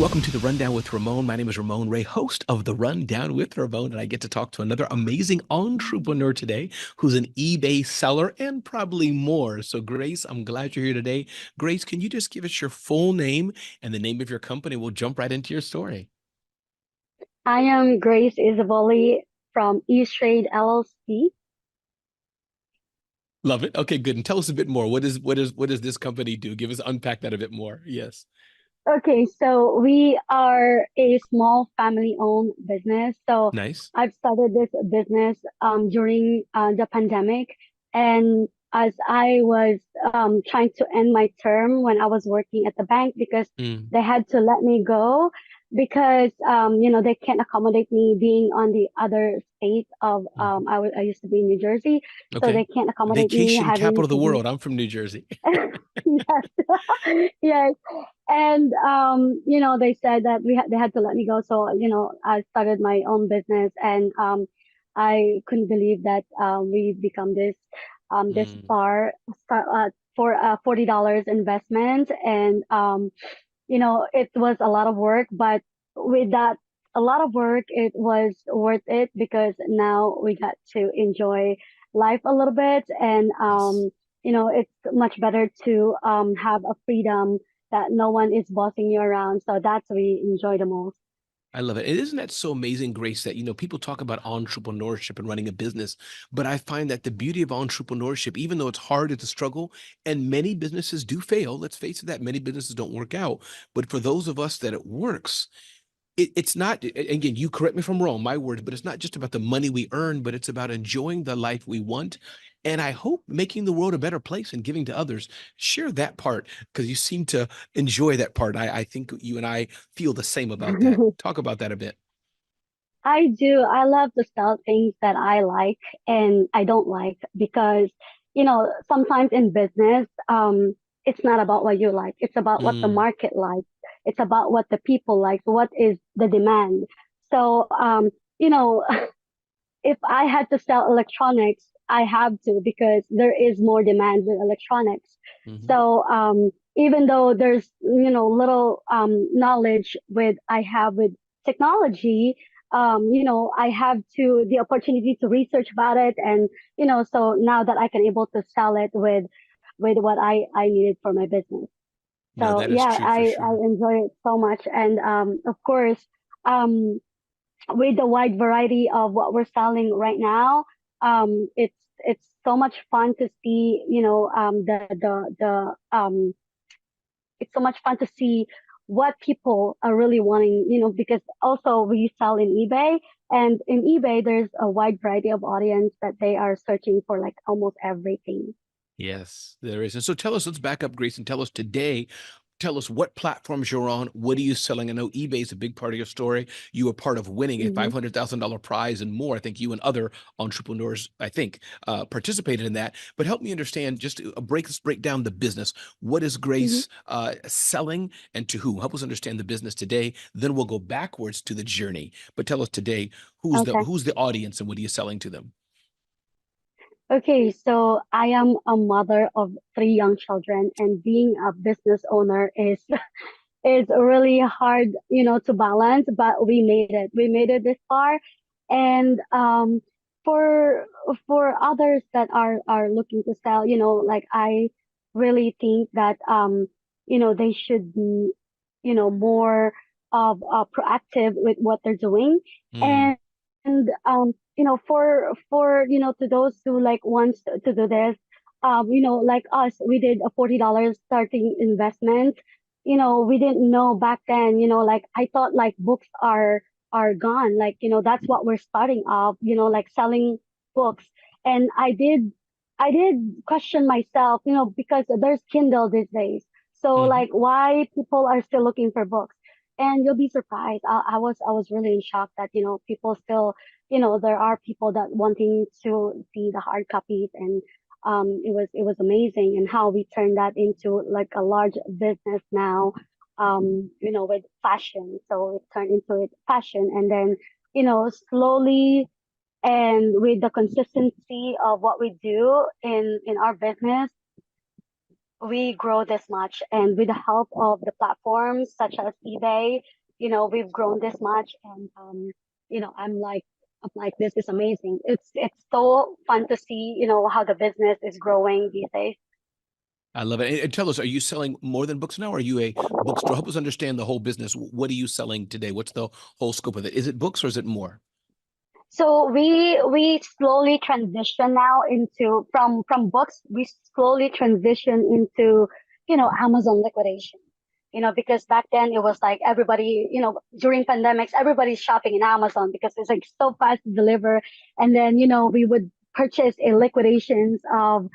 Welcome to the Rundown with Ramon. My name is Ramon Ray, host of the Rundown with Ramon, and I get to talk to another amazing entrepreneur today who's an eBay seller and probably more. So, Grace, I'm glad you're here today. Grace, can you just give us your full name and the name of your company? We'll jump right into your story. I am Grace Easevoli from East Trade LLC. Love it. Okay, good. And tell us a bit more. What does this company do? Give us unpack that a bit more. Yes. Okay, so we are a small family-owned business. So Nice. I've started this business during the pandemic, and as I was trying to end my term when I was working at the bank because Mm, they had to let me go because they can't accommodate me being on the other state of mhm. I used to be in New Jersey, so Okay. they can't accommodate me Vacation having capital of the to be. world. I'm from New Jersey. Yes. Yes. And they said that they had to let me go. So, I started my own business, and I couldn't believe that we've become this Mm, for $40 investment. And it was a lot of work, but with that a lot of work, it was worth it because now we got to enjoy life a little bit. And yes. it's much better to have a freedom that no one is bossing you around. So that's what we enjoy the most. I love it. And isn't that so amazing, Grace, that, people talk about entrepreneurship and running a business, but I find that the beauty of entrepreneurship, even though it's hard, it's a struggle, and many businesses do fail. Let's face it, that many businesses don't work out. But for those of us that it works, it's not, again, you correct me if I'm wrong, my words, but it's not just about the money we earn, but it's about enjoying the life we want. And I hope making the world a better place and giving to others. Share that part because you seem to enjoy that part. I think you and I feel the same about that. Talk about that a bit. I do. I love to sell things that I like and I don't like because, sometimes in business, it's not about what you like. It's about what the Mm, market likes. It's about what the people like. What is the demand? So, if I had to sell electronics, I have to because there is more demand with electronics. mhm. So, even though there's, little knowledge I have with technology, I have the opportunity to research about it. And, so now that I can able to sell it with what I needed for my business. No, So that is yeah, true for I sure. enjoy it so much. And, of course, um, with the wide variety of what we're selling right now, it's so much fun to see, it's so much fun to see what people are really wanting, because also we sell in eBay, and in eBay there's a wide variety of audience that they are searching for like almost everything. Yes, there is. And so tell us, let's back up, Grace, and tell us today, tell us what platforms you're on. What are you selling? I know eBay is a big part of your story. You were part of winning a Hmm. $500,000 prize and more. I think you and other entrepreneurs, participated in that. But help me understand, just to let's break down the business. What is Hmm. Grace selling and to who? Help us understand the business today. Then we'll go backwards to the journey. But tell us today, Okay. who's the audience and what are you selling to them? Okay, so I am a mother of three young children, and being a business owner is really hard, to balance, but we made it. We made it this far. And for for others that are looking to sell, like I really think that they should be, more of proactive with what they're doing. Mm, And for to those who like wants to do this, like us, we did a $40 starting investment. We didn't know back then, like I thought like books are gone. Like, that's what we're starting off, like selling books. And I did question myself, because there's Kindle these days. So mhm. like why people are still looking for books. And you'll be surprised. I was really in shock that, people still, there are people that wanting to see the hard copies. And it was amazing, and how we turned that into like a large business now, with fashion. So it turned into it fashion, and then, slowly, and with the consistency of what we do in our business, we grow this much. And with the help of the platforms such as eBay, we've grown this much. And I'm like, this is amazing. It's so fun to see, how the business is growing these days. I love it. And tell us, are you selling more than books now? Or are you a bookstore? Help us understand the whole business. What are you selling today? What's the whole scope of it? Is it books or is it more? So we slowly transition now into from books, we slowly transition into, Amazon liquidation. Because back then it was like everybody, during pandemics, everybody's shopping in Amazon because it's like so fast to deliver. And then, we would purchase a liquidations of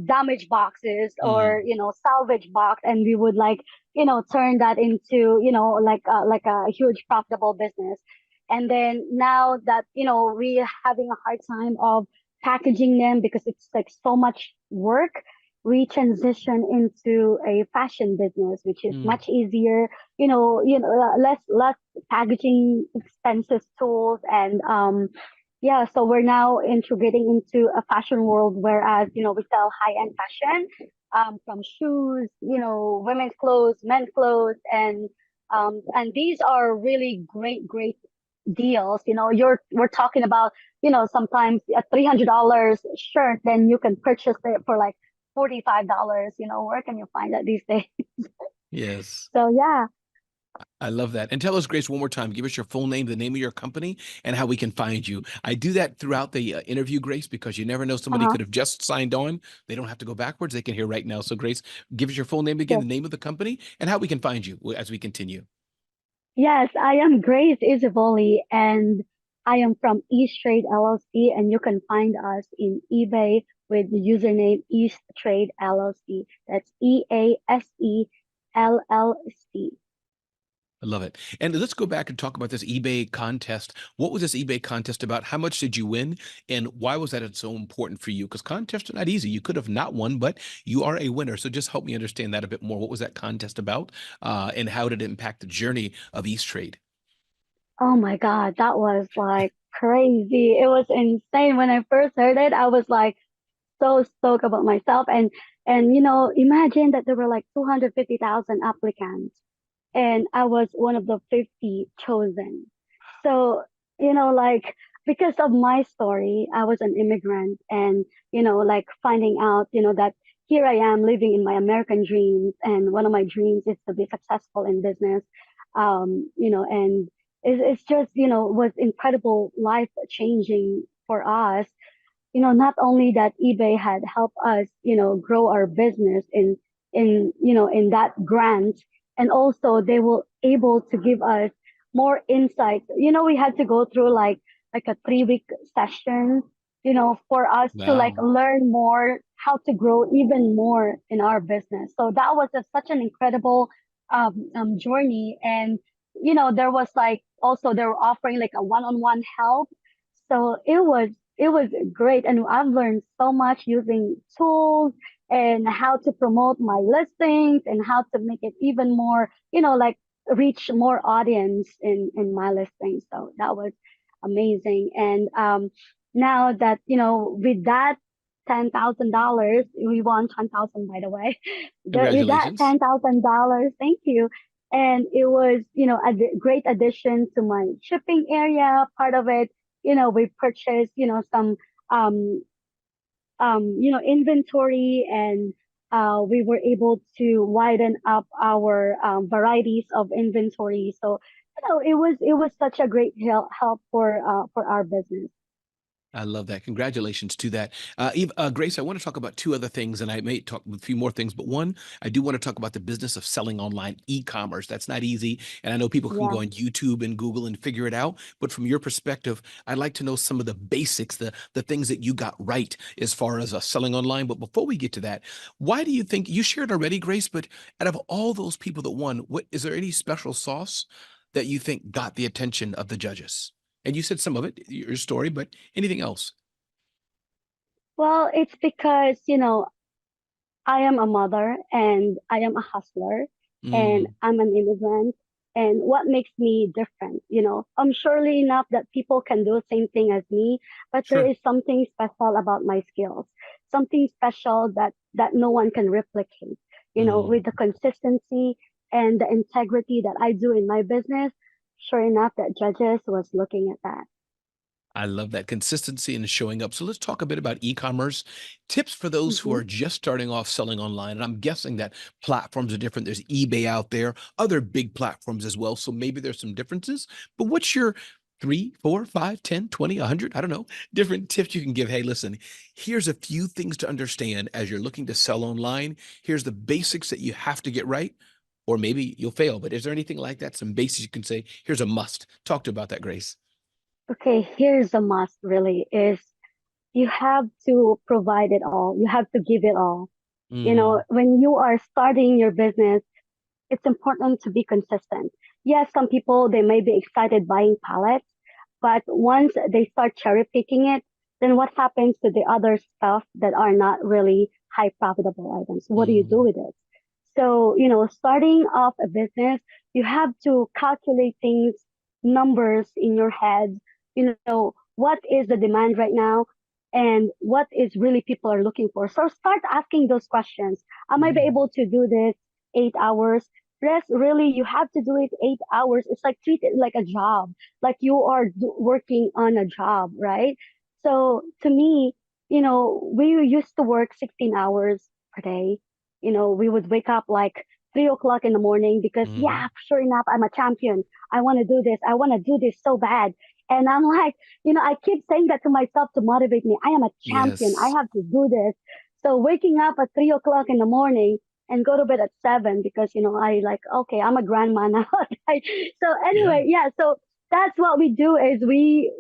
damaged boxes or, Mm, salvage box, and we would like, turn that into, like a huge profitable business. And then now that, we're having a hard time of packaging them because it's like so much work, we transition into a fashion business, which is mm. much easier, less packaging expensive tools. And yeah, so we're now integrating into a fashion world, whereas, we sell high-end fashion, from shoes, women's clothes, men's clothes, and these are really great deals. We're talking about, sometimes a $300 shirt, then you can purchase it for like $45. Where can you find that these days? Yes. So yeah, I love that. And tell us, Grace, one more time. Give us your full name, the name of your company, and how we can find you. I do that throughout the interview, Grace, because you never know. Somebody uh-huh. could have just signed on. They don't have to go backwards. They can hear right now. So, Grace, give us your full name again, Yes. the name of the company, and how we can find you as we continue. Yes, I am Grace Easevoli, and I am from East Trade LLC, and you can find us in eBay with the username East Trade LLC. That's EASELLC. I love it. And let's go back and talk about this eBay contest. What was this eBay contest about? How much did you win? And why was that so important for you? Because contests are not easy. You could have not won, but you are a winner. So just help me understand that a bit more. What was that contest about? And how did it impact the journey of East Trade? Oh my God, that was like crazy. It was insane. When I first heard it, I was like so stoked about myself. And imagine that there were like 250,000 applicants, and I was one of the 50 chosen. So, like, because of my story, I was an immigrant, and, like finding out, that here I am living in my American dreams, and one of my dreams is to be successful in business. And it's just, was incredible, life changing for us. Not only that eBay had helped us, grow our business in that grant, and also they were able to give us more insights. We had to go through like a 3 week session, for us to like Wow. learn more how to grow even more in our business. So that was such an incredible journey. And there was like also they were offering like a one-on-one help. So it was great, and I've learned so much using tools and how to promote my listings and how to make it even more, like reach more audience in my listings. So that was amazing. And now that with that $10,000, we won 10,000, by the way. With that Congratulations. $10,000, thank you. And it was, a great addition to my shipping area. Part of it, we purchased, some um, inventory, and we were able to widen up our varieties of inventory. So, it was such a great help for our business. I love that. Congratulations to that. Grace, I want to talk about two other things, and I may talk a few more things, but one, I do want to talk about the business of selling online e-commerce. That's not easy. And I know people can Yeah. go on YouTube and Google and figure it out. But from your perspective, I'd like to know some of the basics, the things that you got right as far as selling online. But before we get to that, why do you think you shared already, Grace? But out of all those people that won, what is there any special sauce that you think got the attention of the judges? And you said some of it, your story, but anything else? Well, it's because, I am a mother and I am a hustler and Mm, I'm an immigrant. and what makes me different. Surely enough that people can do the same thing as me, but there Sure. is something special about my skills, something special that no one can replicate. Mm. With the consistency and the integrity that I do in my business, sure enough that judges was looking at that. I love that consistency and showing up. So let's talk a bit about e-commerce tips for those who Mm-hmm. are just starting off selling online. And I'm guessing that platforms are different. There's eBay out there, other big platforms as well. So maybe there's some differences. But what's your 3, 4, 5, 10, 20, 100, I don't know, different tips you can give? Hey, listen, here's a few things to understand as you're looking to sell online. Here's the basics that you have to get right, or maybe you'll fail. But is there anything like that? Some basics you can say, here's a must. Talk to about that, Grace. Okay, here's a must really is you have to provide it all. You have to give it all. Mm, When you are starting your business, it's important to be consistent. Yes, some people they may be excited buying pallets, but once they start cherry picking it, then what happens to the other stuff that are not really high profitable items? What do you do mm, with it? So, starting off a business, you have to calculate things, numbers in your head, what is the demand right now and what is really people are looking for. So start asking those questions. Am I be mm. able to do this 8 hours? Yes, really, you have to do it 8 hours. It's like treat it like a job, like you are working on a job, right? So to me, we used to work 16 hours per day. We would wake up like 3 o'clock in the morning because, yeah, Mhm. sure enough, I'm a champion. I want to do this. I want to do this so bad. And I'm like, I keep saying that to myself to motivate me. I am a champion. I Yes. have to do this. So waking up at 3 o'clock in the morning and go to bed at 7 because I like okay I'm a grandma now. Right? So Yeah. anyway, yeah, so that's what we do is we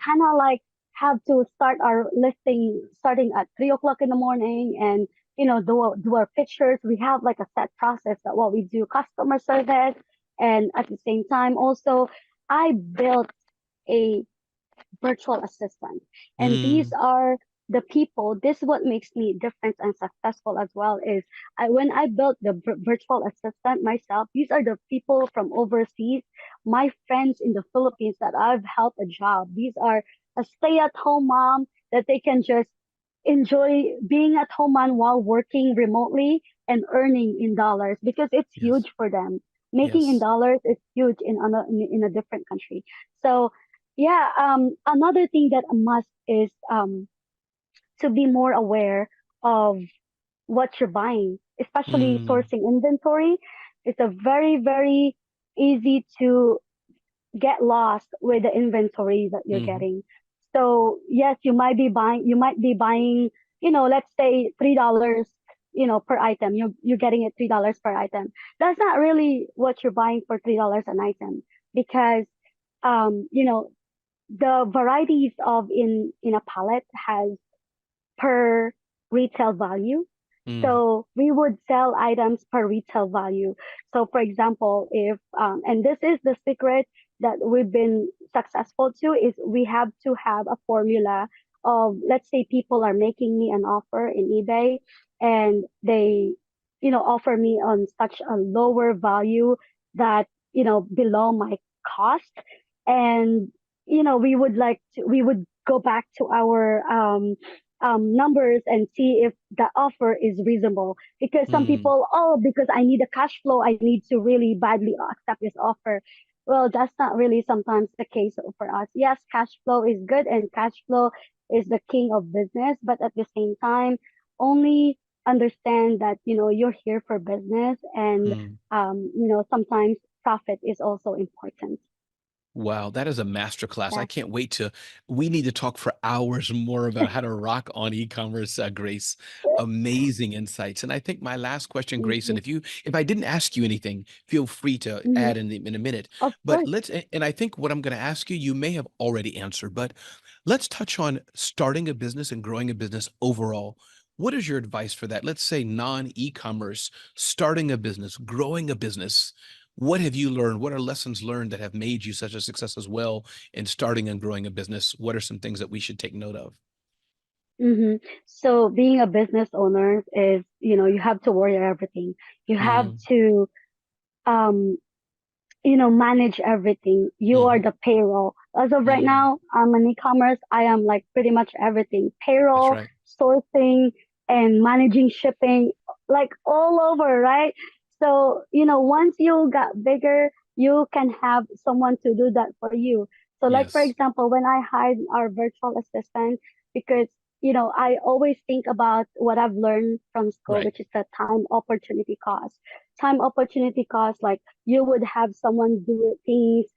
kind of like have to start our listing starting at 3 o'clock in the morning and do our pictures. We have like a set process that what we do customer service, and at the same time also I built a virtual assistant. And these Mm, are the people, this is what makes me different and successful as well is when I built the virtual assistant myself, these are the people from overseas, my friends in the Philippines that I've helped a job. These are a stay-at-home mom that they can just enjoy being at home mom while working remotely and earning in dollars because it's yes. huge for them. Making in Yes. dollars is huge in a different country. So yeah, another thing that a must is to be more aware of what you're buying, especially Mm, sourcing inventory. It's a very, very easy to get lost with the inventory that you're mhm, getting. So yes, you might be buying, let's say $3, per item. You're getting it $3 per item. That's not really what you're buying for $3 an item because um, you know, the varieties of in a pallet has per retail value. mm, So we would sell items per retail value. So for example, if and this is the secret that we've been successful to is we have to have a formula of let's say people are making me an offer in eBay and they offer me on such a lower value that below my cost and we would go back to our numbers and see if the offer is reasonable. Because some mm, people, oh, because I need a cash flow, I need to really badly accept this offer. Well, that's not really sometimes the case for us. Yes, cash flow is good and cash flow is the king of business, but at the same time, only understand that you're here for business and mm. sometimes profit is also important. Wow, that is a masterclass. I Yeah. can't wait to. We need to talk for hours more about how to rock on e-commerce, Grace. Amazing insights. And I think my last question, Grace, and Hmm. if I didn't ask you anything, feel free to Hmm. add in a minute. Of But course. and I think what I'm going to ask you, you may have already answered, but let's touch on starting a business and growing a business overall. What is your advice for that? Let's say non-e-commerce, starting a business, growing a business. What have you learned? What are lessons learned that have made you such a success as well in starting and growing a business? What are some things that we should take note of? Hmm. So being a business owner is, you have to worry everything. You have Mm, to um, manage everything. You are Hmm. the payroll. As of right Mm. now, I'm an e-commerce. I am like pretty much everything. That's Payroll, right. sourcing, and managing shipping, like all over, right? So, once you got bigger, you can have someone to do that for you. So like for Yes. example, when I hired our virtual assistant, because I always think about what I've learned from school, Right. which is the time opportunity cost. Like you would have someone do things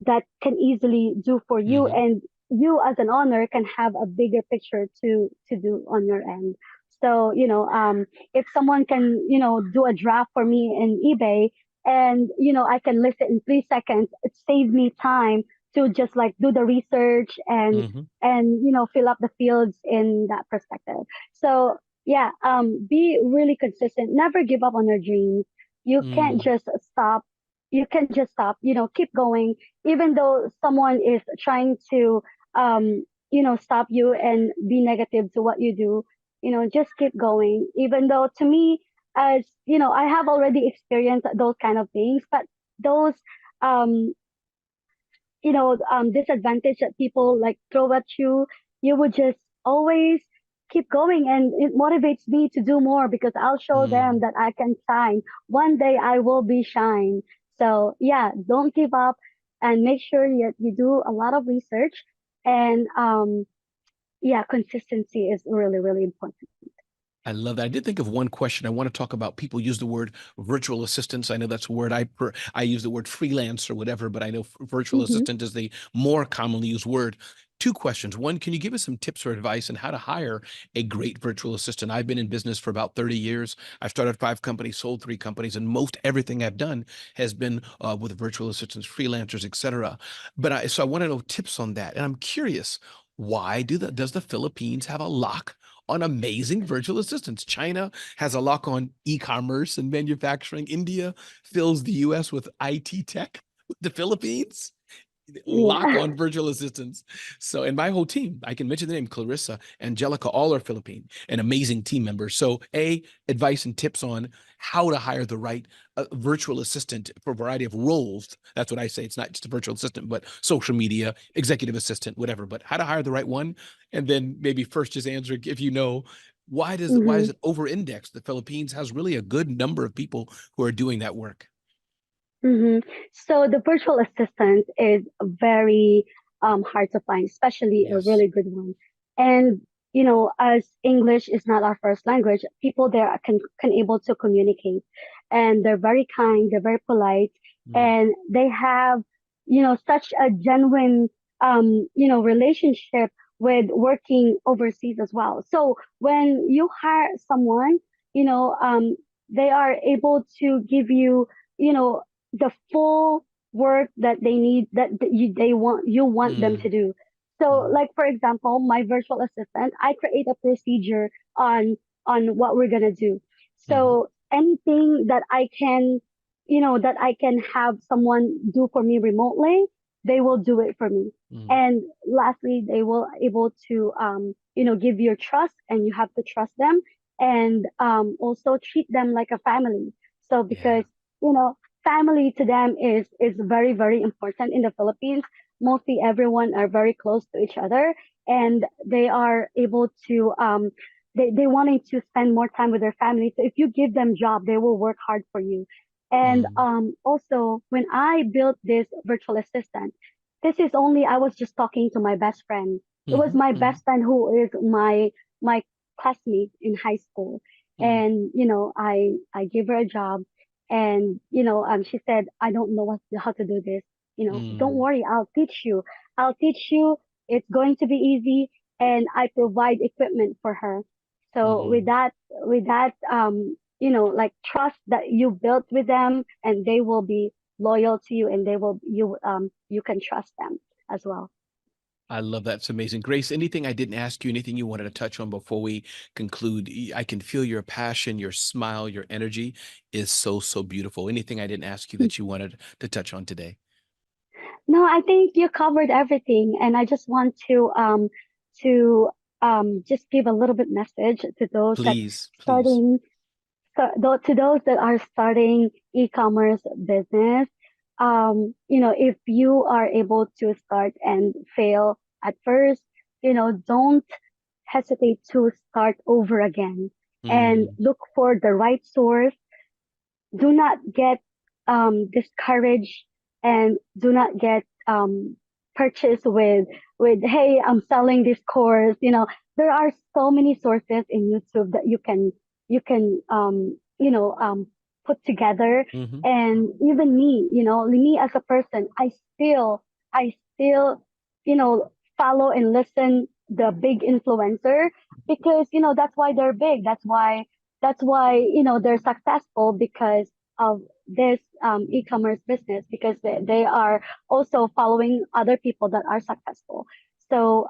that can easily do for you, Hmm. and you as an owner can have a bigger picture to do on your end. So if someone can do a draft for me in eBay, and I can list it in 3 seconds, it saves me time to just like do the research and Hmm. fill up the fields in that perspective. So yeah, be really consistent, never give up on your dreams. You can't Mm. just stop. You can just stop, keep going, even though someone is trying to stop you and be negative to what you do. Just keep going, even though to me, as I have already experienced those kind of things, but those um disadvantage that people like throw at you, you would just always keep going, and it motivates me to do more because I'll show them Mm. that I can shine. One day I will be shine. So yeah, don't give up, and make sure you do a lot of research, and yeah, consistency is really, really important. I love that. I did think of one question. I want to talk about people use the word virtual assistants. I know that's a word I use the word freelance or whatever, but I know virtual Hmm. assistant is the more commonly used word. Two questions. One, can you give us some tips or advice on how to hire a great virtual assistant? I've been in business for about 30 years. I've started 5 companies, sold 3 companies, and most everything I've done has been with virtual assistants, freelancers, etc. So I want to know tips on that. And I'm curious, why does the Philippines have a lock on amazing virtual assistants? China has a lock on e-commerce and manufacturing. India fills the US with IT tech. The Philippines lock Yeah. on virtual assistants. So, and my whole team, I can mention the name Clarissa, Angelica, all are Philippine and amazing team members. So, advice and tips on how to hire the right virtual assistant for a variety of roles. That's what I say. It's not just a virtual assistant, but social media, executive assistant, whatever. But how to hire the right one, and then maybe first just answer if you know why Hmm. is it over indexed? The Philippines has really a good number of people who are doing that work. Hmm. So the virtual assistant is very hard to find, especially a Yes. really good one. And as English is not our first language, people there can able to communicate, and they're very kind, they're very polite, Mm. and they have such a genuine relationship with working overseas as well. So when you hire someone, you know um, they are able to give you you know the full work that they need, that you want them to Mm. do. So Mm. like for example, my virtual assistant, I create a procedure on what we're gonna do. Mm. So anything that I can have someone do for me remotely, they will do it for me. Mm. And lastly, they will able to give your trust, and you have to trust them, and also treat them like a family. So Yeah. because you know family to them is very, very important in the Philippines. Mostly everyone are very close to each other, and they are able to they wanting to spend more time with their family. So if you give them job, they will work hard for you. And Mm. also when I built this virtual assistant, this is only I was just talking to my best friend. It was Mhm, my mhm, best friend who is my classmate in high school, mm, and I gave her a job, and she said, I don't know how to do this. Don't mm, worry, I'll teach you. It's going to be easy, and I provide equipment for her. So with mhm. that like trust that you built with them, and they will be loyal to you, and you can trust them as well. I love that. It's amazing. Grace, anything I didn't ask you, anything you wanted to touch on before we conclude? I can feel your passion, your smile, your energy is so, so beautiful. Anything I didn't ask you that you wanted to touch on today? No, I think you covered everything, and I just want to just give a little bit message to those that Please, please. starting to those that are starting e-commerce business. if you are able to start and fail at first, don't hesitate to start over again and Mm, look for the right source. Do not get discouraged, and do not get purchased with hey, I'm selling this course. There are so many sources in YouTube that you can put together. mhm. And even me as a person, I still follow and listen the big influencer, because that's why they're big. That's why they're successful, because of this e-commerce business, because they are also following other people that are successful. So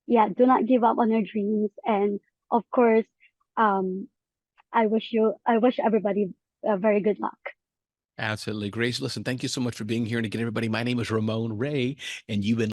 yeah, do not give up on your dreams. And of course, um, I wish everybody very good luck. Absolutely. Grace, listen, thank you so much for being here. And again, everybody, my name is Ramon Ray, and you've been